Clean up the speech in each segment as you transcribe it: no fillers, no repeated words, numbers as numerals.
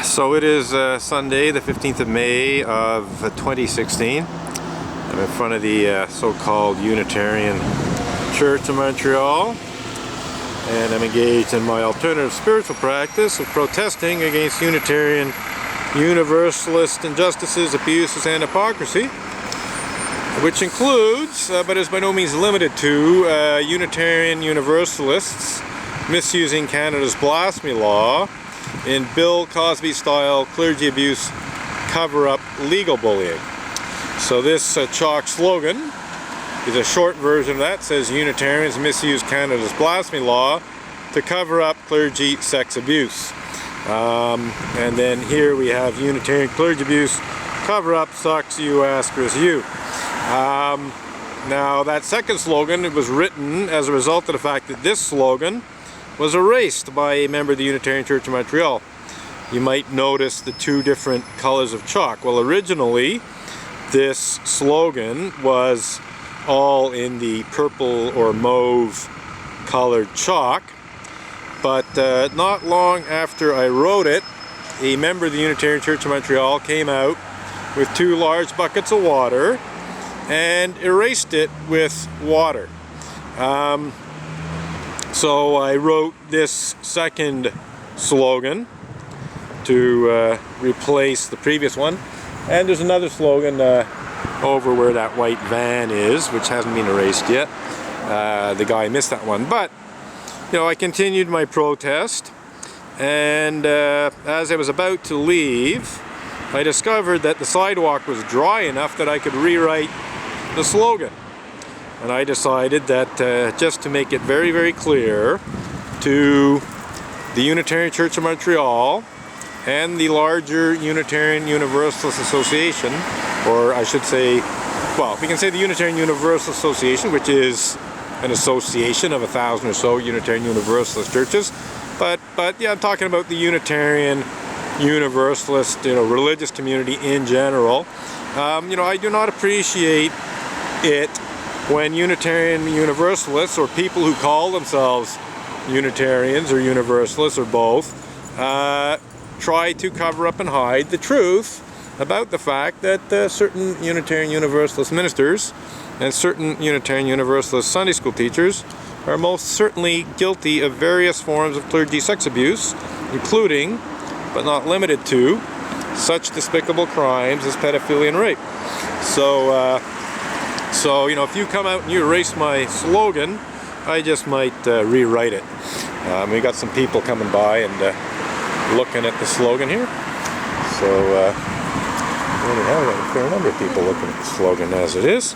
So it is Sunday, the 15th of May of 2016. I'm in front of the so-called Unitarian Church of Montreal, and I'm engaged in my alternative spiritual practice of protesting against Unitarian Universalist injustices, abuses, and hypocrisy, which includes, but is by no means limited to, Unitarian Universalists misusing Canada's blasphemy law in Bill Cosby-style clergy abuse cover-up legal bullying. So this chalk slogan is a short version of that. It says Unitarians misuse Canada's blasphemy law to cover up clergy sex abuse. And then here we have Unitarian clergy abuse cover-up sucks you askers you. Now that second slogan, it was written as a result of the fact that this slogan was erased by a member of the Unitarian Church of Montreal. You might notice the two different colors of chalk. Well, originally this slogan was all in the purple or mauve colored chalk, but not long after I wrote it, a member of the Unitarian Church of Montreal came out with two large buckets of water and erased it with water. So I wrote this second slogan to replace the previous one, and there's another slogan over where that white van is, which hasn't been erased yet. The guy missed that one, but you know, I continued my protest, and as I was about to leave, I discovered that the sidewalk was dry enough that I could rewrite the slogan. And I decided that just to make it very, very clear to the Unitarian Church of Montreal and the larger Unitarian Universalist Association, or I should say, well, we can say the Unitarian Universalist Association, which is an association of 1,000 or so Unitarian Universalist churches, but yeah, I'm talking about the Unitarian Universalist, religious community in general. I do not appreciate it when Unitarian Universalists, or people who call themselves Unitarians or Universalists or both, try to cover up and hide the truth about the fact that certain Unitarian Universalist ministers and certain Unitarian Universalist Sunday school teachers are most certainly guilty of various forms of clergy sex abuse, including, but not limited to, such despicable crimes as pedophilia and rape. So, if you come out and you erase my slogan, I just might rewrite it. We got some people coming by and looking at the slogan here. So, we have a fair number of people looking at the slogan as it is.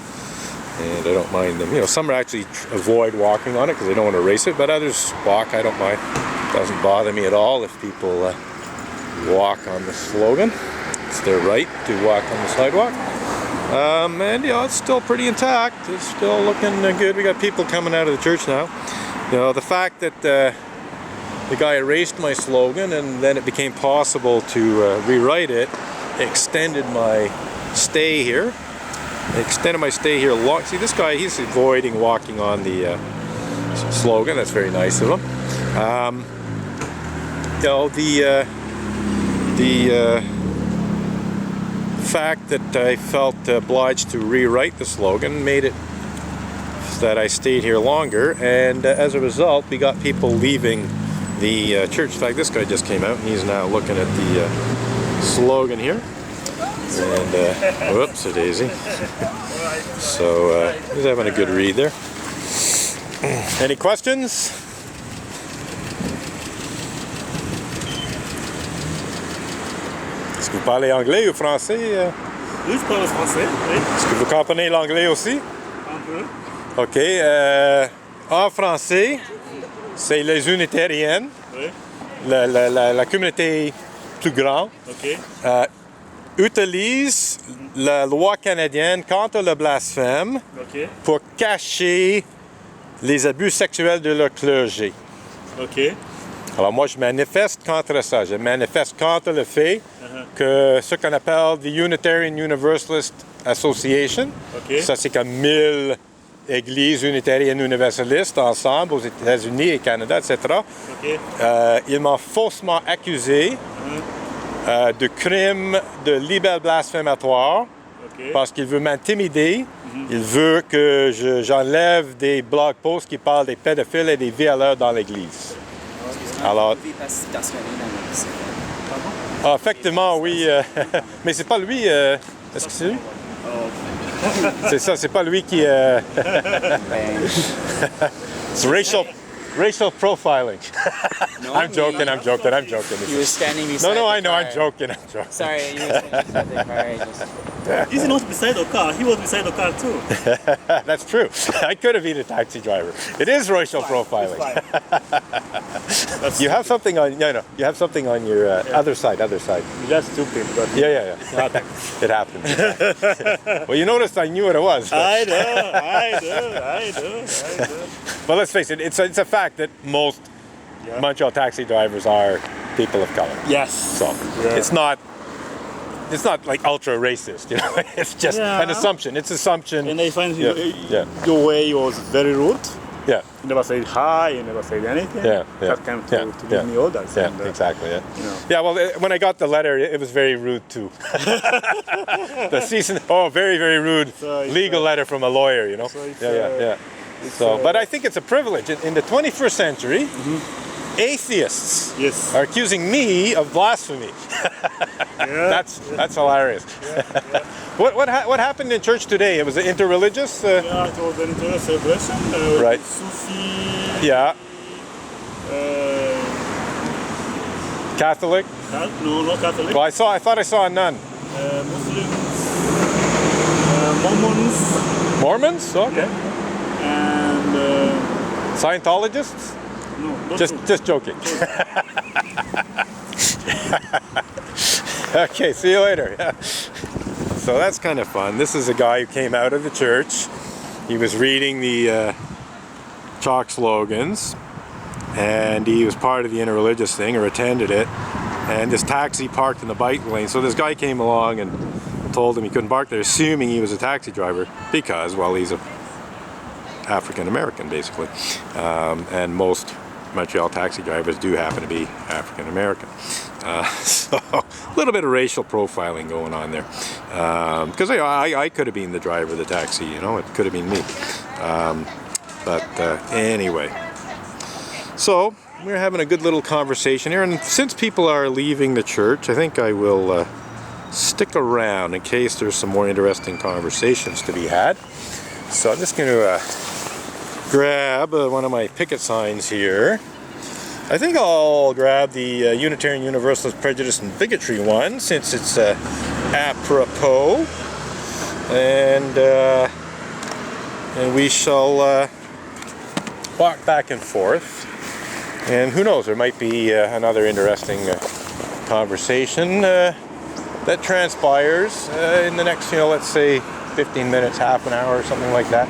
And I don't mind them. Some actually avoid walking on it because they don't want to erase it, but others walk. I don't mind. It doesn't bother me at all if people walk on the slogan. It's their right to walk on the sidewalk. And it's still pretty intact. It's still looking good. We got people coming out of the church now. The fact that the guy erased my slogan and then it became possible to rewrite it extended my stay here. It extended my stay here long. See, this guy, he's avoiding walking on the slogan. That's very nice of him. The fact that I felt obliged to rewrite the slogan made it that I stayed here longer, and as a result we got people leaving the church. In fact, this guy just came out and he's now looking at the slogan here, and whoops a daisy. So he's having a good read there. Any questions? Est-ce que vous parlez anglais ou français? Oui, je parle français, oui. Est-ce que vous comprenez l'anglais aussi? Un peu. OK. En français, c'est les Unitariennes, Oui. la communauté plus grande, OK. utilise la loi canadienne contre le blasphème OK. pour cacher les abus sexuels de leur clergé. OK. Alors moi, je manifeste contre ça. Je manifeste contre le fait que ce qu'on appelle the Unitarian Universalist Association, ça c'est comme 1000 églises unitariennes universalistes ensemble aux États-Unis et Canada, etc. Ils m'ont faussement accusé de crime de libelle blasphématoire. Ok. Parce qu'il veut m'intimider. Il veut que j'enlève des blog posts qui parlent des pédophiles et des violeurs dans l'église. Alors, ah, effectivement, oui. Mais c'est pas lui. Est-ce que c'est lui? C'est ça, c'est pas lui qui. It's racial profiling. No, I'm joking. You were standing beside No, the I know. car. I'm joking. Sorry, you were standing beside the car. I just... He's not beside the car. He was beside the car too. That's true. I could have been a taxi driver. It is racial profiling. You have something on. You have something on your other side. Just stupid, but Yeah. It happens. Well, you noticed I knew what it was. I know. But let's face it, it's a fact that most Montreal taxi drivers are people of color. Yes. So Yeah. it's not like ultra racist, It's just an assumption. It's assumption. And I find Yeah. your way was very rude. Yeah. You never said hi, you never said anything. Yeah. That kind to give me orders. Yeah, and, exactly. Yeah. You know. Yeah. Well, when I got the letter, it was very rude too. The season. Oh, very, very rude. So it's, legal letter from a lawyer. So it's, Yeah. So, but I think it's a privilege in the 21st century. Atheists Yes. are accusing me of blasphemy. Yeah. That's hilarious. What happened in church today? It was interreligious. Yeah, it was an internal celebration. Right. Sufi. Yeah. Catholic. No, not Catholic. Well, I thought I saw a nun. Muslims. Mormons. Mormons. Okay. And Scientologists. no, not Just joking. Okay, see you later. Yeah. So that's kind of fun. This is a guy who came out of the church. He was reading the chalk slogans, and he was part of the interreligious thing, or attended it. And this taxi parked in the bike lane. So this guy came along and told him he couldn't park there, assuming he was a taxi driver because, well, he's a African American, basically, and most Montreal taxi drivers do happen to be African American. So a little bit of racial profiling going on there, because I could have been the driver of the taxi, it could have been me. But anyway, so we're having a good little conversation here, and since people are leaving the church, I think I will stick around in case there's some more interesting conversations to be had. So I'm just going to grab one of my picket signs here. I think I'll grab the Unitarian Universalist Prejudice and Bigotry one, since it's apropos, and we shall walk back and forth, and who knows, there might be another interesting conversation that transpires in the next, let's say 15 minutes, half an hour, or something like that.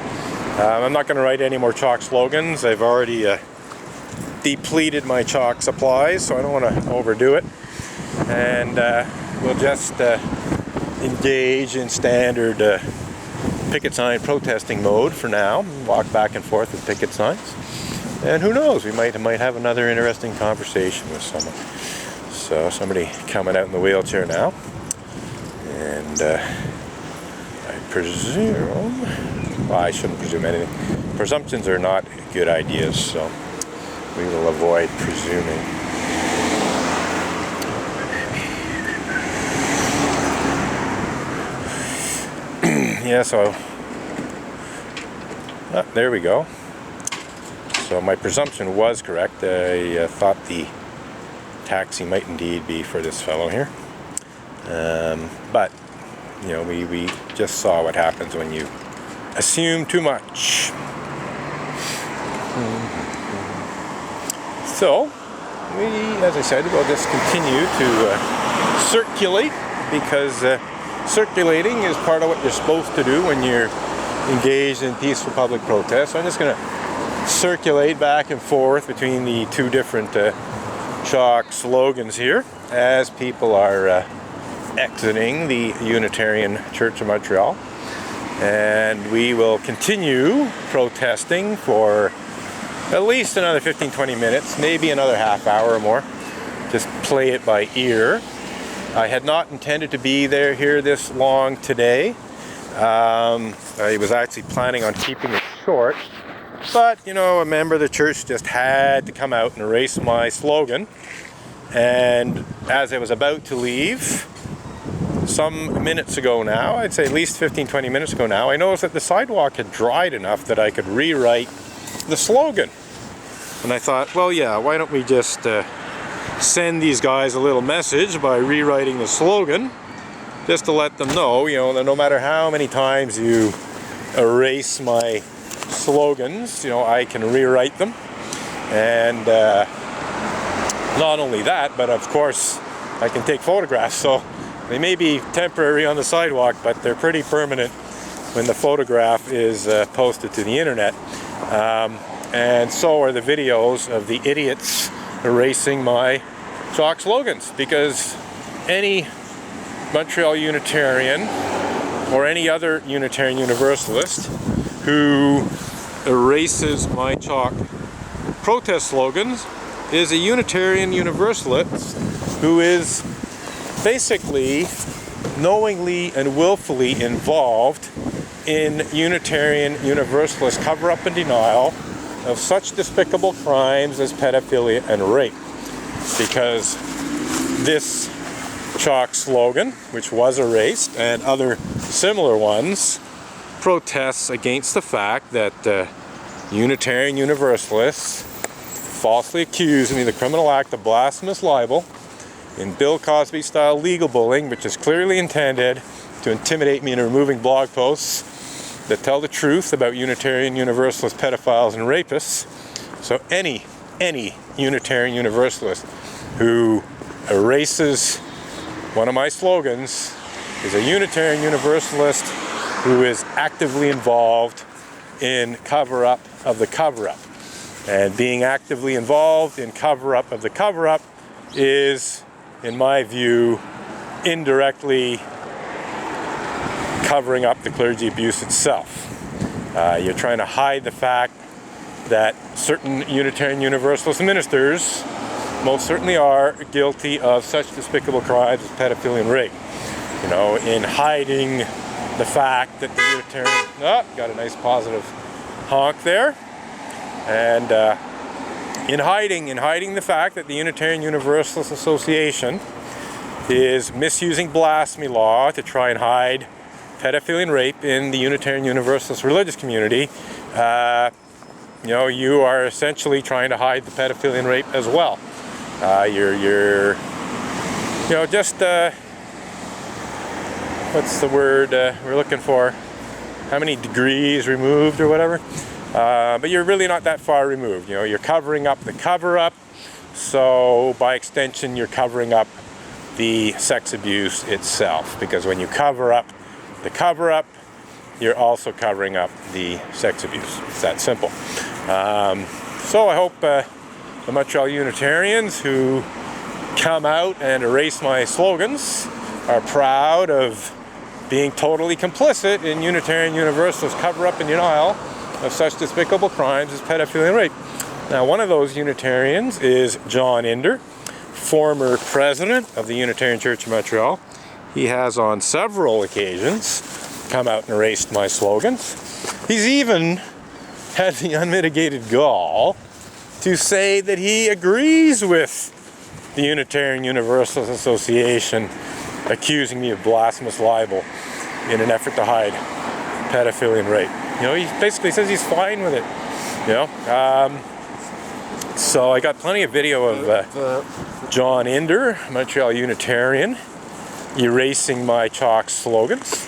I'm not going to write any more chalk slogans. I've already depleted my chalk supplies, so I don't want to overdo it. And we'll just engage in standard picket sign protesting mode for now. Walk back and forth with picket signs. And who knows, we might have another interesting conversation with someone. So somebody coming out in the wheelchair now. And I presume... Well, I shouldn't presume anything. Presumptions are not good ideas, so we will avoid presuming. Yeah, so there we go. So my presumption was correct. I thought the taxi might indeed be for this fellow here. But, we just saw what happens when you assume too much. So, as I said, we'll just continue to circulate, because circulating is part of what you're supposed to do when you're engaged in peaceful public protest. So I'm just going to circulate back and forth between the two different chalk slogans here as people are exiting the Unitarian Church of Montreal. And we will continue protesting for at least another 15-20 minutes, maybe another half hour or more. Just play it by ear. I had not intended to be here this long today. I was actually planning on keeping it short, but you know, a member of the church just had to come out and erase my slogan. And as I was about to leave, some minutes ago now, I'd say at least 15-20 minutes ago now, I noticed that the sidewalk had dried enough that I could rewrite the slogan. And I thought, well, yeah, why don't we just send these guys a little message by rewriting the slogan, just to let them know, you know, that no matter how many times you erase my slogans, you know, I can rewrite them. And not only that, but of course I can take photographs. So they may be temporary on the sidewalk, but they're pretty permanent when the photograph is posted to the internet. And so are the videos of the idiots erasing my chalk slogans, because any Montreal Unitarian or any other Unitarian Universalist who erases my chalk protest slogans is a Unitarian Universalist who is basically knowingly and willfully involved in Unitarian Universalist cover-up and denial of such despicable crimes as pedophilia and rape. Because this chalk slogan, which was erased, and other similar ones, protests against the fact that Unitarian Universalists falsely accused me of the criminal act of blasphemous libel in Bill Cosby-style legal bullying, which is clearly intended to intimidate me into removing blog posts that tell the truth about Unitarian Universalist pedophiles and rapists. So any Unitarian Universalist who erases one of my slogans is a Unitarian Universalist who is actively involved in cover-up of the cover-up. And being actively involved in cover-up of the cover-up is, in my view, indirectly covering up the clergy abuse itself. You're trying to hide the fact that certain Unitarian Universalist ministers most certainly are guilty of such despicable crimes as pedophilia and rape. You know, in hiding the fact that the Unitarian... Oh, got a nice positive honk there. And in hiding the fact that the Unitarian Universalist Association is misusing blasphemy law to try and hide pedophilia and rape in the Unitarian Universalist religious community, you know, you are essentially trying to hide the pedophilia and rape as well. You're you know, just what's the word we're looking for? How many degrees removed or whatever? But you're really not that far removed. You know, you're covering up the cover-up, so by extension you're covering up the sex abuse itself, because when you cover up the cover-up, you're also covering up the sex abuse. It's that simple. So I hope the Montreal Unitarians who come out and erase my slogans are proud of being totally complicit in Unitarian Universalist cover-up and denial of such despicable crimes as pedophilia and rape. Now, one of those Unitarians is John Inder, former president of the Unitarian Church of Montreal. He has on several occasions come out and erased my slogans. He's even had the unmitigated gall to say that he agrees with the Unitarian Universalist Association accusing me of blasphemous libel in an effort to hide pedophilia and rape. You know, he basically says he's fine with it. You know, so I got plenty of video of John Inder, Montreal Unitarian, erasing my chalk slogans.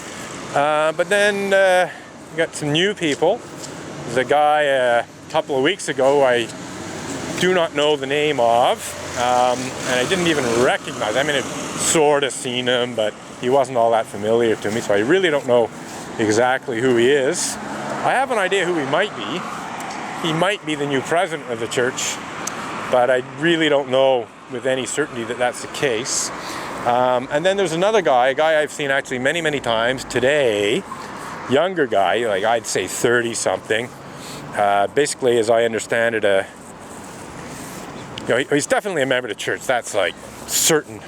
But then we got some new people. There's a guy a couple of weeks ago I do not know the name of, and I didn't even recognize. I mean, I've sort of seen him, but he wasn't all that familiar to me, so I really don't know exactly who he is. I have an idea who he might be. He might be the new president of the church, but I really don't know with any certainty that that's the case. And then there's another guy, a guy I've seen actually many, many times today, younger guy, like I'd say 30-something. Basically, as I understand it, you know, he's definitely a member of the church, that's like certain.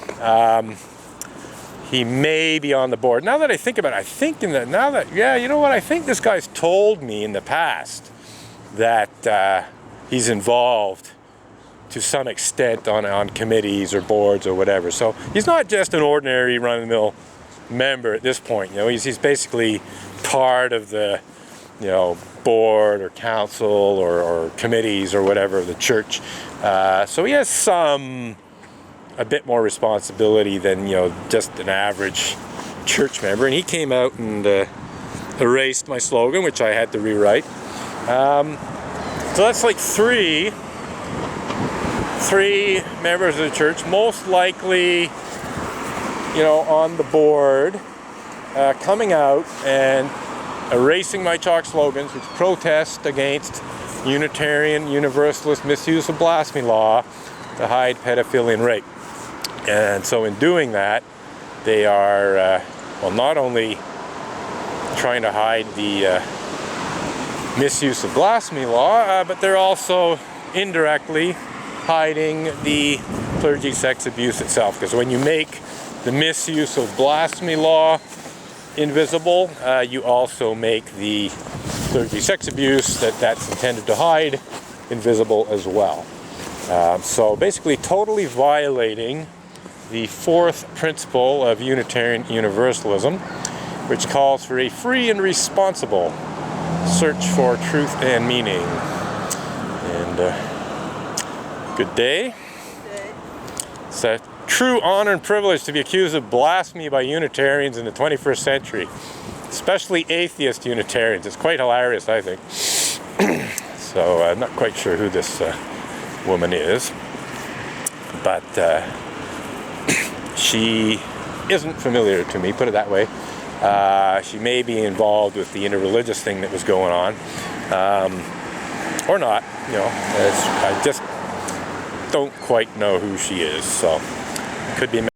he may be on the board. Now that I think about it, yeah, you know what? I think this guy's told me in the past that he's involved to some extent on committees or boards or whatever. So he's not just an ordinary run-of-the-mill member at this point. You know, he's basically part of the, you know, board or council or committees or whatever of the church. So he has a bit more responsibility than, you know, just an average church member. And he came out and erased my slogan, which I had to rewrite. So that's like three members of the church, most likely, you know, on the board, coming out and erasing my chalk slogans, which protest against Unitarian Universalist misuse of blasphemy law to hide pedophilia and rape. And so in doing that, they are, well, not only trying to hide the misuse of blasphemy law, but they're also indirectly hiding the clergy sex abuse itself. Because when you make the misuse of blasphemy law invisible, you also make the clergy sex abuse that's intended to hide invisible as well. So basically totally violating the fourth principle of Unitarian Universalism, which calls for a free and responsible search for truth and meaning. And good day. It's a true honor and privilege to be accused of blasphemy by Unitarians in the 21st century, especially atheist Unitarians. It's quite hilarious, I think. So I'm not quite sure who this woman is, but she isn't familiar to me, put it that way. She may be involved with the interreligious thing that was going on, or not, you know. I just don't quite know who she is, so could be